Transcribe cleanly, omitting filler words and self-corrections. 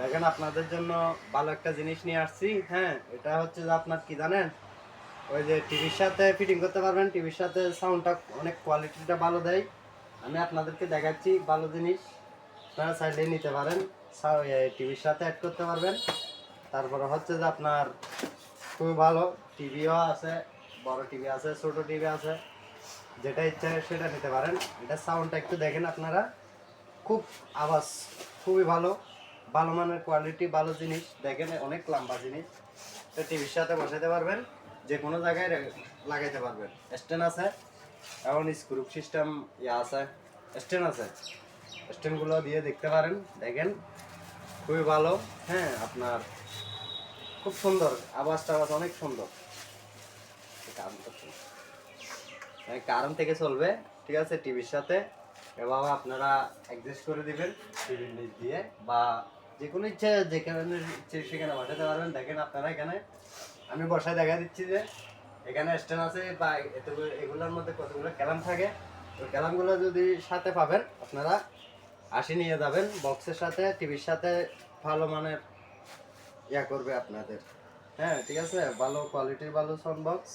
দেখেন আপনাদের জন্য ভালো একটা জিনিস নিয়ে আসছি। হ্যাঁ, এটা হচ্ছে যে আপনার কি জানেন, ওই যে টিভির সাথে ফিটিং করতে পারবেন। টিভির সাথে সাউন্ডটা অনেক কোয়ালিটিটা ভালো দেয়। আমি আপনাদেরকে দেখাচ্ছি ভালো জিনিস, আপনারা চাইলে নিতে পারেন। টিভির সাথে অ্যাড করতে পারবেন। তারপরে হচ্ছে যে আপনার খুবই ভালো টিভিও আছে, বড় টিভি আছে, ছোট টিভি আছে, যেটা ইচ্ছা সেটা নিতে পারেন। এটা সাউন্ডটা একটু দেখেন আপনারা, খুব আওয়াজ খুবই ভালো, ভালো মানের কোয়ালিটি, ভালো জিনিস। দেখেন অনেক লম্বা জিনিস, এটা টিভির সাথে বসাতে পারবেন, যে কোনো জায়গায় লাগাইতে পারবেন। স্ট্যান্ড আছে, এখন স্ক্রু সিস্টেম আছে, স্ট্যান্ড আছে, স্ট্যান্ডগুলো দিয়ে দেখতে পারেন। দেখেন খুবই ভালো। হ্যাঁ, আপনার খুব সুন্দর আওয়াজ টাওয়াজ অনেক সুন্দর। কারণ থেকে চলবে, ঠিক আছে। টিভির সাথে এভাবে আপনারা অ্যাডজাস্ট করে দিবেন টিভির নিচ দিয়ে, বা যে কোনো ইচ্ছে যেখানে ইচ্ছে সেখানে বসাতে পারবেন। দেখেন আপনারা এখানে আমি বসায় দেখা দিচ্ছি যে এখানে স্ট্যান্ড আছে, বা এগুলোর মধ্যে কতগুলো ক্যালাম থাকে। ওই ক্যালামগুলো যদি সাথে পাবেন আপনারা আসি নিয়ে যাবেন বক্সের সাথে, টিভির সাথে ভালো মানের করবে আপনাদের। হ্যাঁ, ঠিক আছে, ভালো কোয়ালিটির ভালো সাউন্ড বক্স।